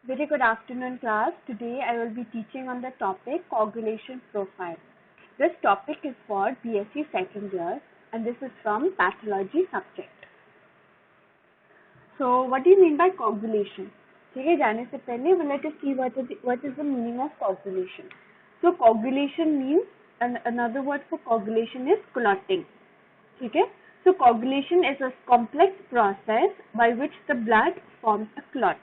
Very good afternoon, class. Today I will be teaching on the topic coagulation profile. This topic is for BSc second year and this is from pathology subject. So what do you mean by coagulation? ठीक है, जाने से पहले let us see what is the meaning of coagulation. So coagulation means another word for coagulation is clotting. ठीक है, so coagulation is a complex process by which the blood forms a clot.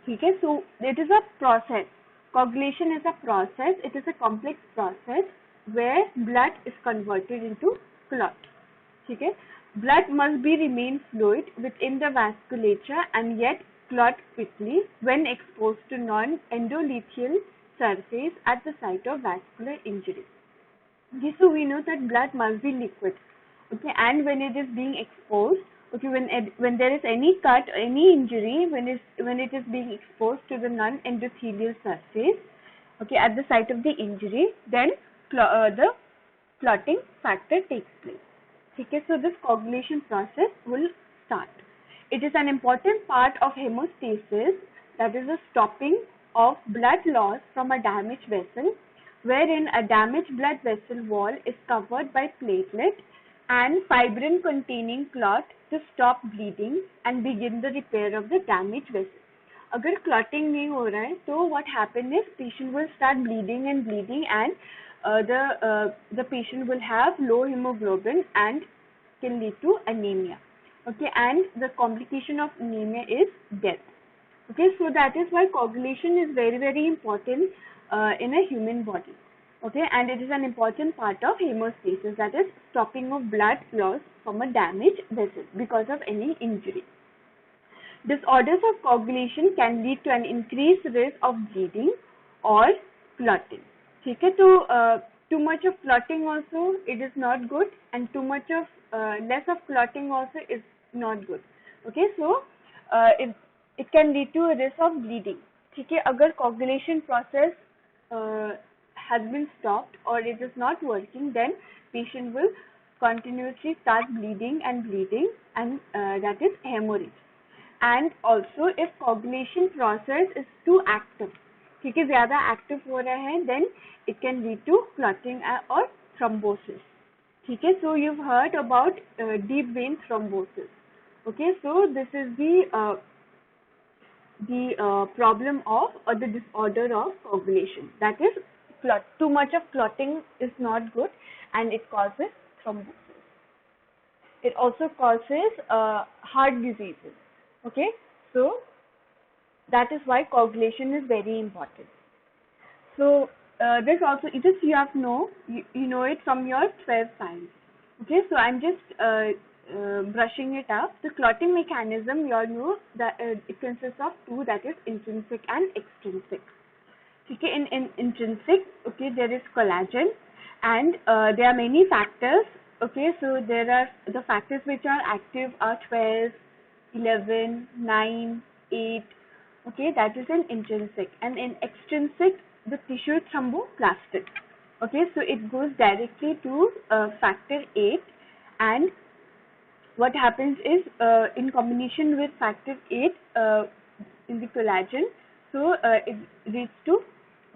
ठीक है, so it is a process. Coagulation is a process. It is a complex process where blood is converted into clot. ठीक है, blood must be remain fluid within the vasculature and yet clot quickly when exposed to non-endothelial surface at the site of vascular injury. Okay, so we know that blood must be liquid. Okay, and when it is being exposed, okay, when there is any cut, any injury, when it is being exposed to the non-endothelial surface, okay, at the site of the injury, then the clotting factor takes place. Okay, so this coagulation process will start. It is an important part of hemostasis, that is the stopping of blood loss from a damaged vessel, wherein a damaged blood vessel wall is covered by platelet and fibrin containing clot to stop bleeding and begin the repair of the damaged vessel. अगर clotting नहीं हो रहा है तो what happen is patient will start bleeding and the patient will have low hemoglobin and can lead to anemia. Okay, and the complication of anemia is death. Okay, so that is why coagulation is very important in a human body. Okay, and it is an important part of hemostasis, that is stopping of blood loss from a damaged vessel because of any injury. Disorders of coagulation can lead to an increased risk of bleeding or clotting. ठीक है, तो too much of clotting also it is not good, and too much of less of clotting also is not good. Okay, so it can lead to a risk of bleeding. ठीक है, अगर coagulation process has been stopped or it is not working, then patient will continuously start bleeding and that is hemorrhage. And also if coagulation process is too active, ठीक है, ज़्यादा active हो रहा है, then it can lead to clotting or thrombosis. ठीक है, so you've heard about deep vein thrombosis. Okay, so this is the problem of or the disorder of coagulation, that is too much of clotting is not good and it causes thrombosis. It also causes heart diseases. Okay, so that is why coagulation is very important. So this also, you have you know it from your 12th science. Okay, so I'm just brushing it up. The clotting mechanism, you all know that it consists of two, that is intrinsic and extrinsic. Okay, in intrinsic, okay, there is collagen and there are many factors. Okay, so there are the factors which are active are 12, 11, 9, 8. Okay, that is in intrinsic, and in extrinsic the tissue is thromboplastic. Okay, so it goes directly to factor 8, and what happens is in combination with factor 8 in the collagen, so it leads to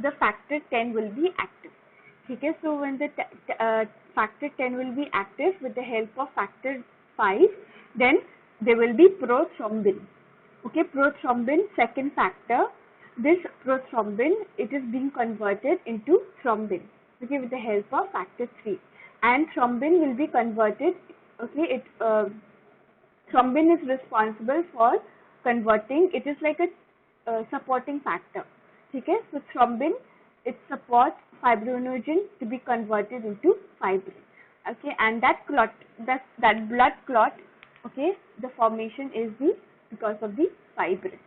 the factor 10 will be active. Okay, so when the factor 10 will be active with the help of factor 5, then there will be prothrombin. Okay, prothrombin, second factor. This prothrombin, it is being converted into thrombin. Okay, with the help of factor 3, and thrombin will be converted. Okay, thrombin is responsible for converting. It is like a supporting factor. Okay, so thrombin, it supports fibrinogen to be converted into fibrin. Okay, and that blood clot, okay, the formation is because of the fibrin.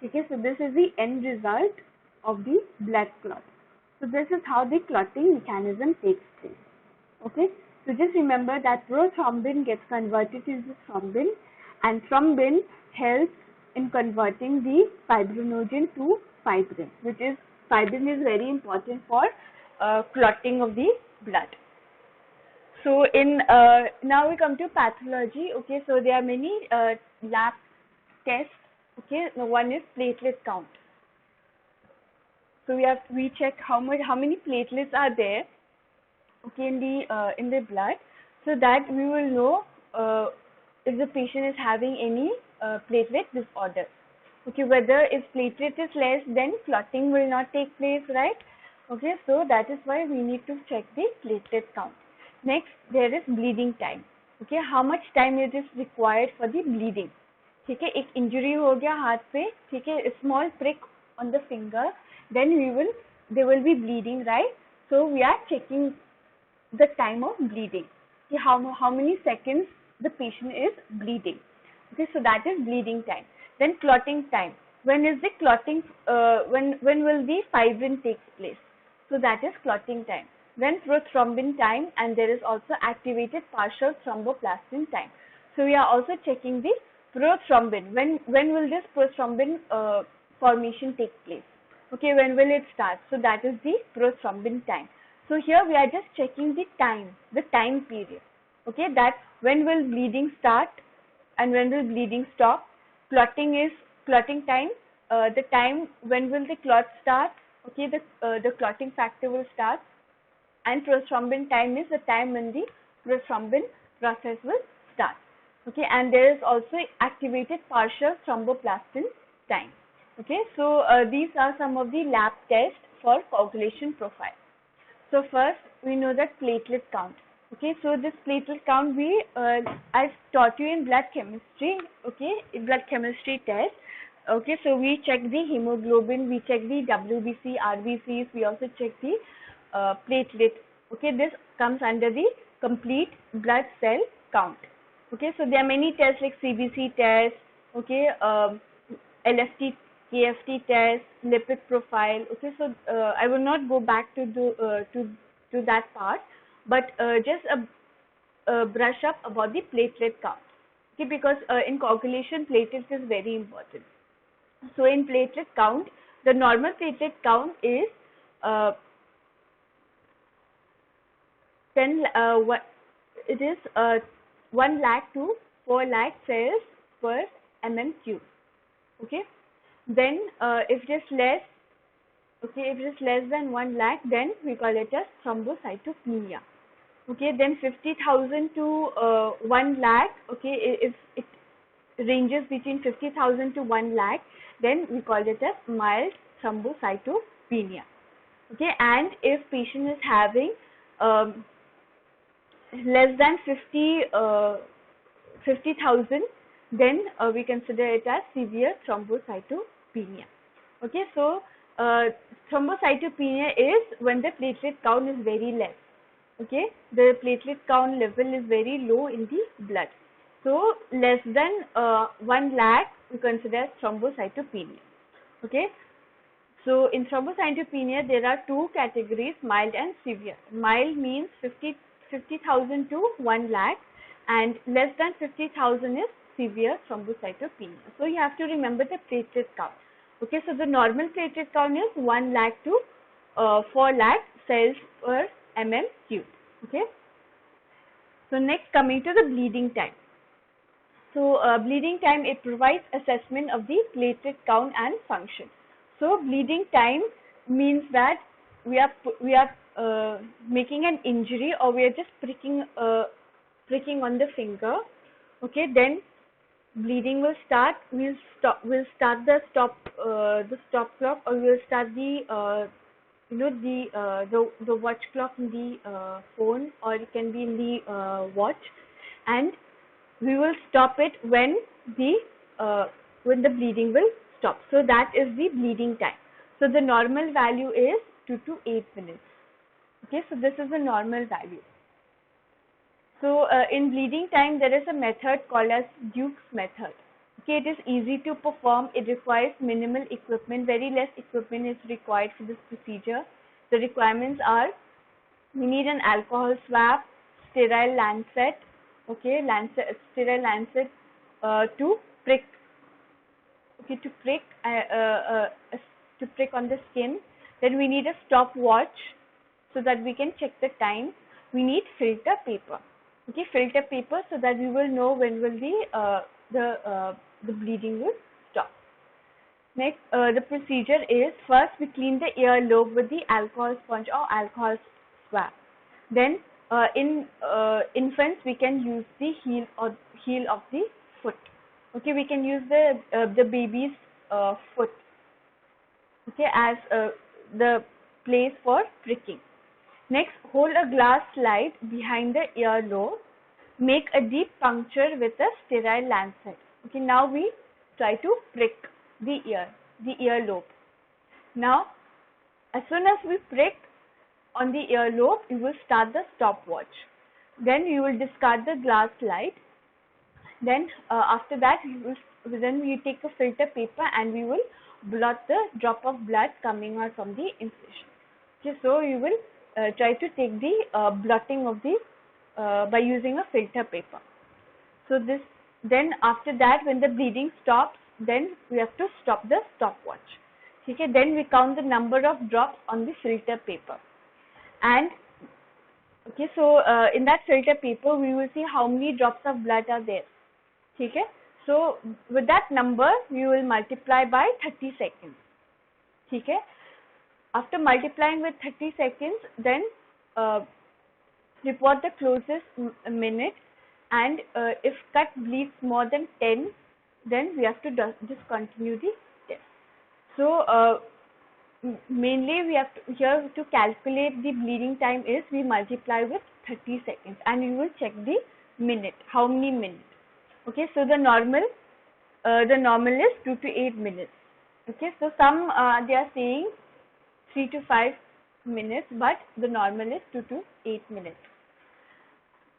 Okay, so this is the end result of the blood clot. So this is how the clotting mechanism takes place. Okay, so just remember that prothrombin gets converted into thrombin, and thrombin helps in converting the fibrinogen to fibrin, fibrin is very important for clotting of the blood. So now we come to pathology. Okay, so there are many lab tests. Okay, one is platelet count. So we check how many platelets are there, okay, in the blood, so that we will know if the patient is having any platelet disorder. Okay, whether if platelet is less, then clotting will not take place, right? Okay, so that is why we need to check the platelet count. Next, there is bleeding time. Okay, how much time it is required for the bleeding. ठीक है, एक injury हो गया हाथ पे, ठीक है, small prick on the finger, then there will be bleeding, right? So we are checking the time of bleeding. Okay, how many seconds the patient is bleeding. Okay, so that is bleeding time. Then clotting time. When is the clotting? When will the fibrin take place? So that is clotting time. Then prothrombin time, and there is also activated partial thromboplastin time. So we are also checking the prothrombin. When will this prothrombin formation take place? Okay, when will it start? So that is the prothrombin time. So here we are just checking the time period. Okay, that when will bleeding start and when will bleeding stop. Clotting time, the time when will the clot start. Okay, the clotting factor will start, and prothrombin time is the time when the prothrombin process will start. Okay, and there is also activated partial thromboplastin time. Okay, so these are some of the lab tests for coagulation profile. So first we know that platelet count. Okay, so this platelet count I've taught you in blood chemistry. Okay, in blood chemistry test. Okay, so we check the hemoglobin, we check the WBC, RBCs, we also check the platelet. Okay, this comes under the complete blood cell count. Okay, so there are many tests like CBC test. Okay, LFT, KFT test, lipid profile. Okay, so I will not go back to that part, but just a brush up about the platelet count. Okay, because in coagulation, platelets is very important. So in platelet count, the normal platelet count is 1 lakh to 4 lakh cells per mm cube. Okay. Then if it is less than 1 lakh, then we call it as thrombocytopenia. Okay, then 50,000 to 1 lakh. Okay, if it ranges between 50,000 to 1 lakh, then we call it as mild thrombocytopenia. Okay, and if patient is having less than 50,000, then we consider it as severe thrombocytopenia. Okay, so thrombocytopenia is when the platelet count is very less. Okay, the platelet count level is very low in the blood. So less than 1 lakh we consider as thrombocytopenia. Okay, so in thrombocytopenia there are two categories, mild and severe. Mild means 50,000 to 1 lakh, and less than 50,000 is severe thrombocytopenia. So you have to remember the platelet count. Okay, so the normal platelet count is 1 lakh to 4 lakh cells per mm cube. Okay. So next, coming to the bleeding time. So bleeding time, it provides assessment of the platelet count and function. So bleeding time means that we are making an injury, or we are just pricking on the finger. Okay, then bleeding will start. We'll start the stop clock, or we'll start the the watch clock in the phone, or it can be in the watch, and we will stop it when the bleeding will stop. So that is the bleeding time. So the normal value is 2 to 8 minutes. Okay, so this is the normal value. So in bleeding time, there is a method called as Duke's method. Okay, it is easy to perform. It requires minimal equipment. Very less equipment is required for this procedure. The requirements are: we need an alcohol swab, sterile lancet. Okay, sterile lancet to prick. Okay, to prick on the skin. Then we need a stopwatch so that we can check the time. We need filter paper. Okay, filter paper, so that we will know when will the bleeding will stop. Next, the procedure is first we clean the earlobe with the alcohol sponge or alcohol swab. Then, in infants, we can use the heel of the foot. Okay, we can use the baby's foot. Okay, as the place for pricking. Next, hold a glass slide behind the earlobe. Make a deep puncture with a sterile lancet. Okay, now we try to prick the earlobe. Now, as soon as we prick on the earlobe, you will start the stopwatch. Then you will discard the glass slide. Then after that, then we take a filter paper and we will blot the drop of blood coming out from the incision. Okay, so you will try to take the blotting of the by using a filter paper. So then after that, when the bleeding stops, then we have to stop the stopwatch. Okay, then we count the number of drops on the filter paper. And okay, so in that filter paper, we will see how many drops of blood are there. Okay, so with that number, you will multiply by 30 seconds. Okay, after multiplying with 30 seconds, then report the closest minute, and if cut bleeds more than 10, then we have to discontinue the test. So mainly we have to, here to calculate the bleeding time is we multiply with 30 seconds and you will check the minute, how many minutes. Okay, so the normal is 2 to 8 minutes. Okay, so some they are saying 3 to 5 minutes, but the normal is 2 to 8 minutes.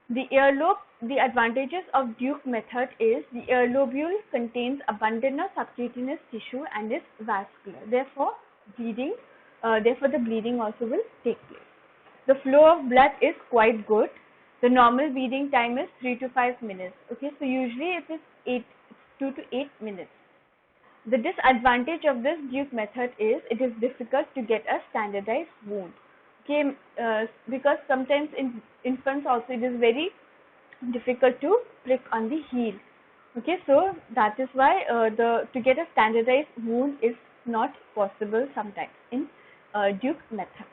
The earlobe, the advantages of Duke method is the earlobule contains abundant subcutaneous tissue and is vascular. Therefore, the bleeding also will take place. The flow of blood is quite good. The normal bleeding time is 3 to 5 minutes. Okay, so usually it is 2 to 8 minutes. The disadvantage of this Duke method is it is difficult to get a standardized wound. Okay, because sometimes in infants also it is very difficult to prick on the heel. Okay, so that is why to get a standardized wound is not possible sometimes in Duke method.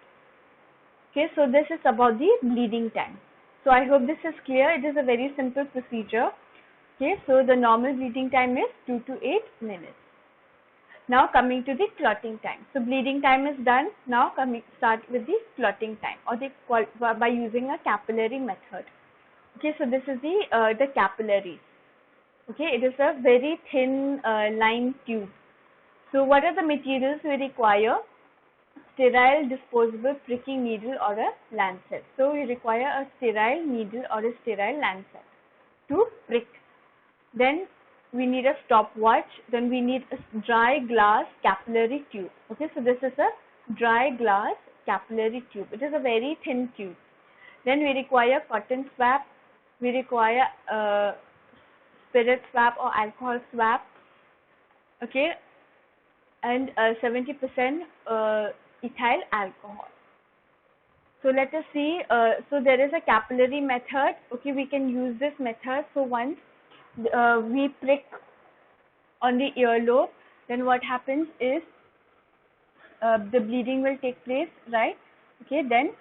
Okay, so this is about the bleeding time. So I hope this is clear. It is a very simple procedure. Okay, so the normal bleeding time is 2 to 8 minutes. Now coming to the clotting time. So bleeding time is done. Now start with the clotting time or by using a capillary method. Okay, so this is the capillaries. Okay, it is a very thin line tube. So what are the materials we require? Sterile disposable pricking needle or a lancet. So we require a sterile needle or a sterile lancet to prick. Then we need a stopwatch. Then we need a dry glass capillary tube. Okay, so this is a dry glass capillary tube. It is a very thin tube. Then we require cotton swab. We require spirit swab or alcohol swab. Okay, and 70% ethyl alcohol. So let us see. So there is a capillary method. Okay, we can use this method. So once we prick on the earlobe, then what happens is the bleeding will take place, right? Okay, then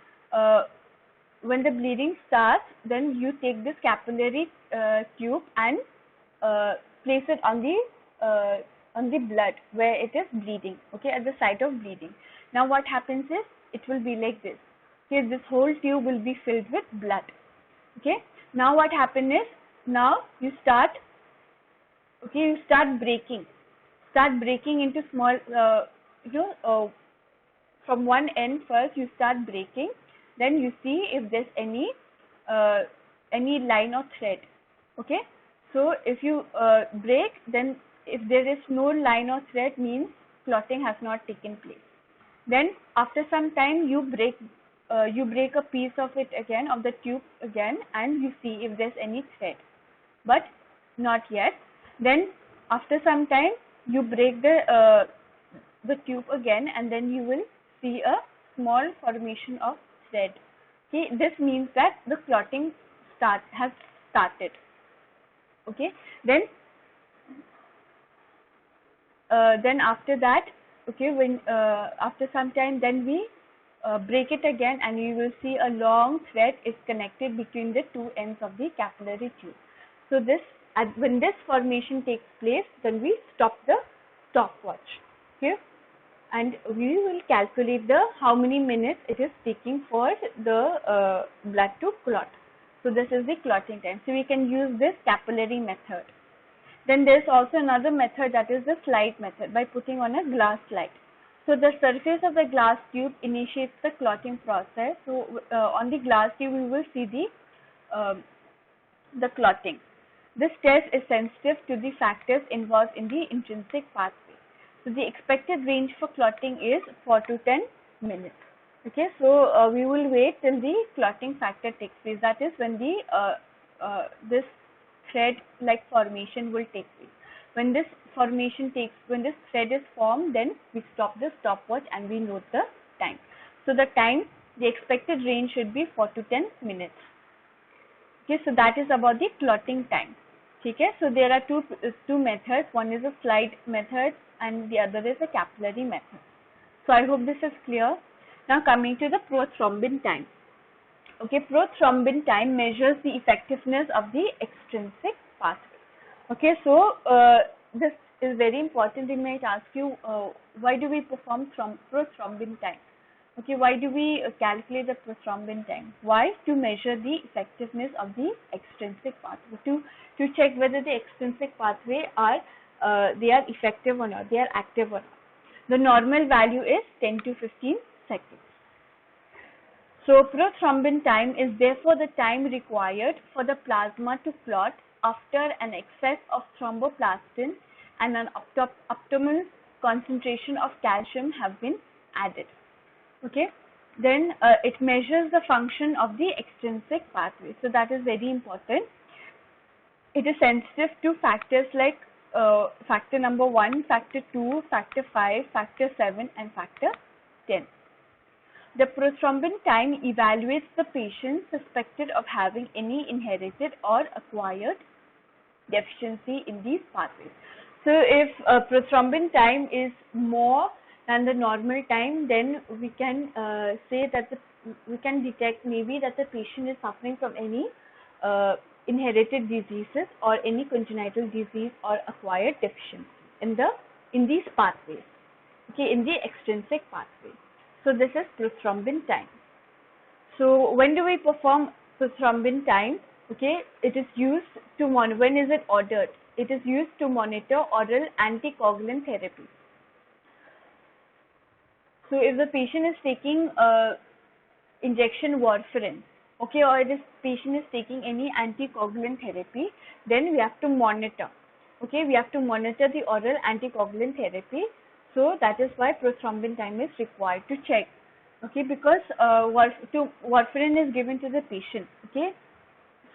when the bleeding starts, then you take this capillary tube and place it on the blood where it is bleeding. Okay, at the site of bleeding. Now what happens is it will be like this. Okay, this whole tube will be filled with blood. Okay, now what happens is now you start breaking into small from one end. First you start breaking, then you see if there's any line or thread. Okay, so if you break, then if there is no line or thread, means clotting has not taken place. Then after some time you break a piece of it again, of the tube again, and you see if there's any thread, but not yet. Then after some time you break the tube again, and then you will see a small formation of thread. Okay, this means that the clotting has started. Okay, then then after that, okay, when after some time, then we break it again, and you will see a long thread is connected between the two ends of the capillary tube. So this, when this formation takes place, then we stop the stopwatch, okay, and we will calculate the how many minutes it is taking for the blood to clot. So this is the clotting time. So we can use this capillary method. Then there is also another method, that is the slide method, by putting on a glass slide. So the surface of the glass tube initiates the clotting process. So on the glass tube we will see the clotting. This test is sensitive to the factors involved in the intrinsic pathway. So the expected range for clotting is 4 to 10 minutes. Okay, so we will wait till the clotting factor takes place. That is when the this thread-like formation will take place. When this thread is formed, then we stop the stopwatch and we note the time. So the expected range should be 4 to 10 minutes. Okay, so that is about the clotting time. Okay, so there are two methods. One is a slide method and the other is a capillary method. So I hope this is clear. Now coming to the prothrombin time. Okay, prothrombin time measures the effectiveness of the extrinsic pathway. Okay, so this is very important. They might ask you, why do we perform prothrombin time? Okay, why do we calculate the prothrombin time? Why? To measure the effectiveness of the extrinsic pathway, to check whether the extrinsic pathway they are effective or not, they are active or not. The normal value is 10 to 15 seconds. So prothrombin time is therefore the time required for the plasma to clot after an excess of thromboplastin and an optimal concentration of calcium have been added. Okay, then it measures the function of the extrinsic pathway. So that is very important. It is sensitive to factors like factor number 1, factor 2, factor 5, factor 7 and factor 10. The prothrombin time evaluates the patient suspected of having any inherited or acquired deficiency in these pathways. So if prothrombin time is more than the normal time, then we can say that we can detect maybe that the patient is suffering from any inherited diseases or any congenital disease or acquired deficiency in these pathways. Okay, in the extrinsic pathway. So this is prothrombin time. So when do we perform prothrombin time? Okay, it is used to monitor. When is it ordered? It is used to monitor oral anticoagulant therapy. So if the patient is taking injection warfarin, okay, or this patient is taking any anticoagulant therapy, then we have to monitor. Okay, we have to monitor the oral anticoagulant therapy. So that is why prothrombin time is required to check. Okay, because warfarin is given to the patient. Okay,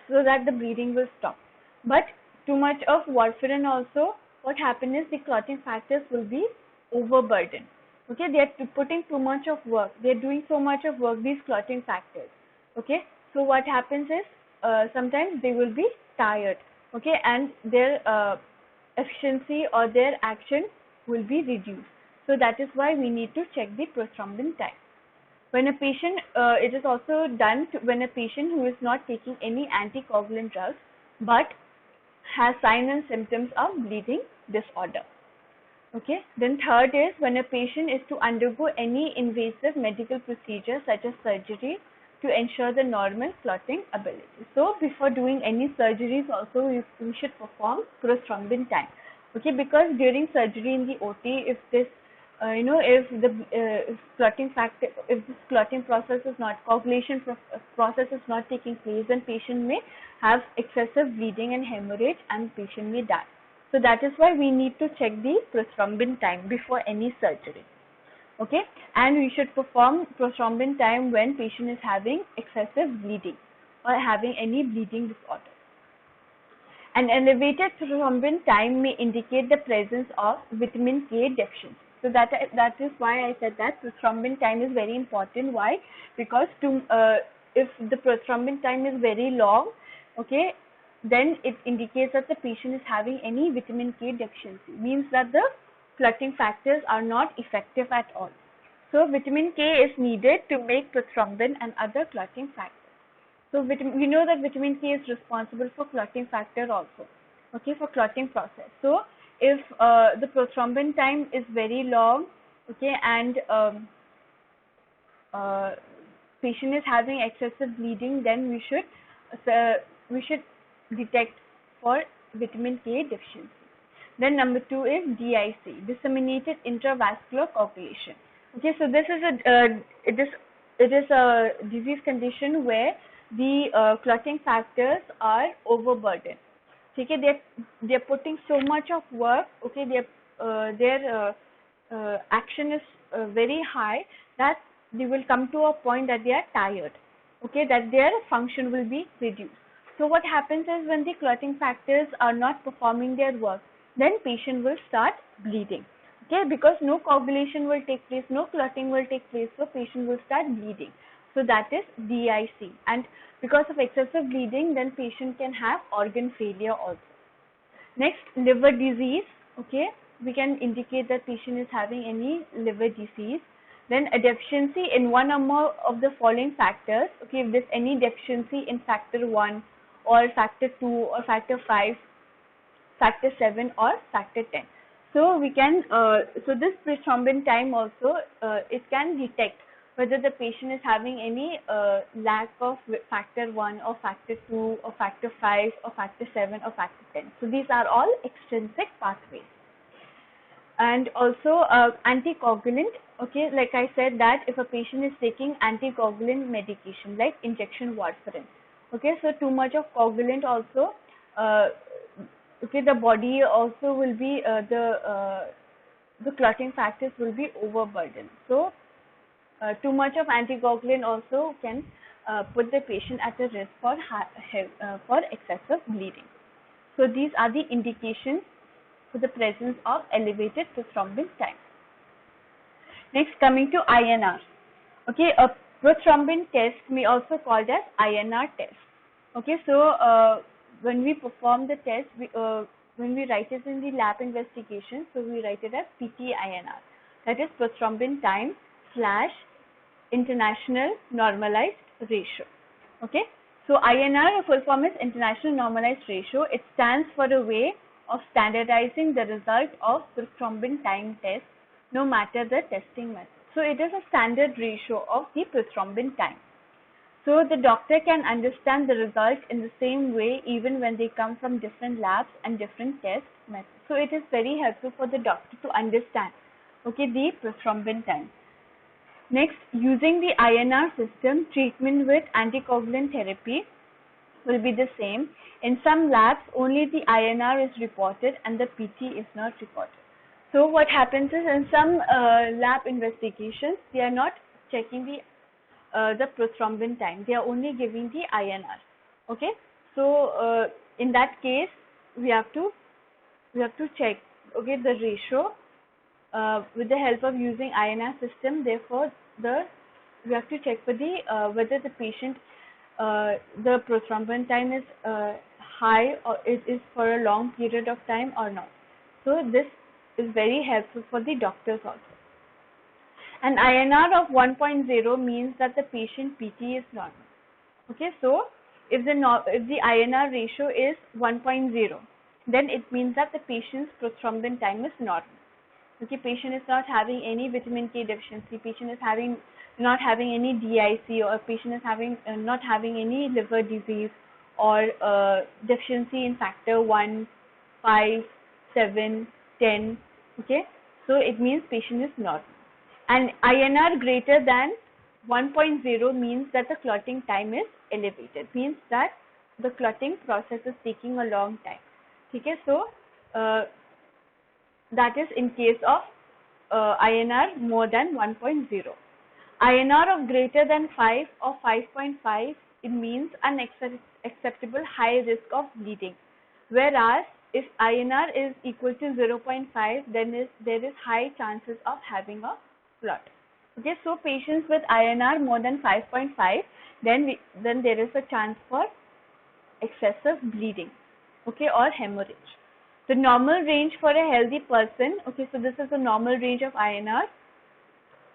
so that the bleeding will stop. But too much of warfarin also, what happens is the clotting factors will be overburdened. Okay, they are putting too much of work. They are doing so much of work, these clotting factors. Okay, so what happens is sometimes they will be tired. Okay, and their efficiency or their action will be reduced. So that is why we need to check the prothrombin time. When a patient, it is also done when a patient who is not taking any anticoagulant drugs but has signs and symptoms of bleeding disorder. Okay. Then third is when a patient is to undergo any invasive medical procedure such as surgery to ensure the normal clotting ability. So before doing any surgeries also we should perform prothrombin time. Okay, because during surgery in the OT, if this if this clotting process is not, coagulation process is not taking place, then patient may have excessive bleeding and hemorrhage and patient may die. So that is why we need to check the prothrombin time before any surgery. Okay, and we should perform prothrombin time when patient is having excessive bleeding or having any bleeding disorder. An elevated prothrombin time may indicate the presence of vitamin K deficiency. So that is why I said that prothrombin time is very important. Why? Because if the prothrombin time is very long, okay, then it indicates that the patient is having any vitamin K deficiency. Means that the clotting factors are not effective at all. So vitamin K is needed to make prothrombin and other clotting factors. So we know that vitamin K is responsible for clotting factor also, okay, for clotting process. So if the prothrombin time is very long, okay, and patient is having excessive bleeding, then we should detect for vitamin K deficiency. Then number 2 is DIC, disseminated intravascular coagulation. Okay, so this is it is a disease condition where the clotting factors are overburdened. Okay, they're putting so much of work. Okay, their action is very high that they will come to a point that they are tired. Okay, that their function will be reduced. So what happens is when the clotting factors are not performing their work, then patient will start bleeding. Okay, because no coagulation will take place, no clotting will take place, so patient will start bleeding. So that is DIC, and because of excessive bleeding, then patient can have organ failure also. Next, liver disease. Okay, we can indicate that patient is having any liver disease. Then a deficiency in one or more of the following factors. Okay, if there's any deficiency in factor 1 or factor 2 or factor 5, factor 7 or factor 10. So we can, so this prothrombin time also, it can detect whether the patient is having any lack of factor 1 or factor 2 or factor 5 or factor 7 or factor 10. So these are all extrinsic pathways. And also anticoagulant. Okay, like I said that if a patient is taking anticoagulant medication like injection warfarin, okay, so too much of coagulant also, okay, the body also will be the clotting factors will be overburdened. So too much of anticoagulant also can put the patient at a risk for excessive bleeding. So these are the indications for the presence of elevated prothrombin time. Next, coming to INR. Okay, a prothrombin test may also called as INR test. Okay, so when we perform the test, when we write it in the lab investigation, so we write it as PT-INR. That is prothrombin time / international normalized ratio. Okay, so INR, full form is international normalized ratio. It stands for a way of standardizing the result of prothrombin time test, no matter the testing method. So it is a standard ratio of the prothrombin time. So the doctor can understand the result in the same way even when they come from different labs and different test methods. So it is very helpful for the doctor to understand, okay, the prothrombin time. Next, using the INR system, treatment with anticoagulant therapy will be the same. In some labs, only the INR is reported and the PT is not reported. So what happens is in some lab investigations, they are not checking the prothrombin time. They are only giving the INR. Okay. So in that case, we have to check, okay, the ratio with the help of using INR system. Therefore, we have to check for the whether the patient the prothrombin time is high or it is for a long period of time or not. So this is very helpful for the doctors also. An INR of 1.0 means that the patient PT is normal. Okay, so if the INR ratio is 1.0, then it means that the patient's prothrombin time is normal. Okay, patient is not having any vitamin K deficiency, patient is not having any DIC, or patient is not having any liver disease or deficiency in factor 1, 5, 7, 10. Okay, so it means patient is normal. And INR greater than 1.0 means that the clotting time is elevated, means that the clotting process is taking a long time. Okay, so that is in case of INR more than 1.0. INR of greater than 5 or 5.5, it means an acceptable high risk of bleeding. Whereas if INR is equal to 0.5, then there is high chances of having a clot. Okay, so patients with INR more than 5.5, then there is a chance for excessive bleeding, okay, or hemorrhage. The normal range for a healthy person, okay, so this is the normal range of INR,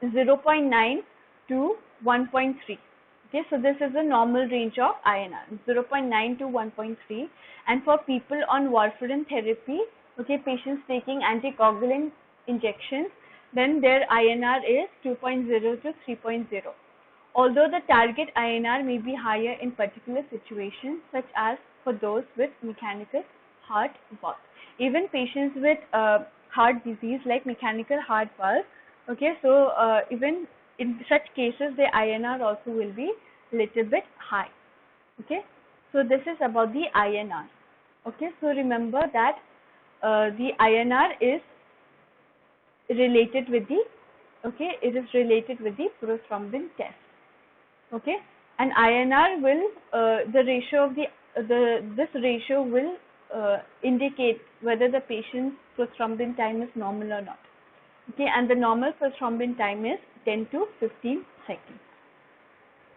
0.9 to 1.3. Okay, so this is the normal range of INR, 0.9 to 1.3. And for people on warfarin therapy, okay, patients taking anticoagulant injections, then their INR is 2.0 to 3.0. Although the target INR may be higher in particular situations, such as for those with mechanical heart valve. Even patients with heart disease like mechanical heart valve, okay, so even in such cases, the INR also will be little bit high. Okay, so this is about the INR. Okay, so remember that the INR is related with the, okay, it is related with the prothrombin test. Okay, and INR will the ratio of this ratio will indicate whether the patient's prothrombin time is normal or not. Okay, and the normal prothrombin time is 10 to 15 seconds.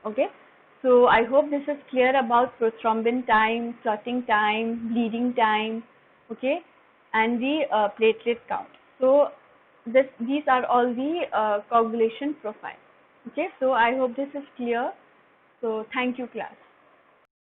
Okay, so I hope this is clear about prothrombin time, clotting time, bleeding time, okay, and the platelet count. So these are all the coagulation profile. Okay, so I hope this is clear. So thank you, class.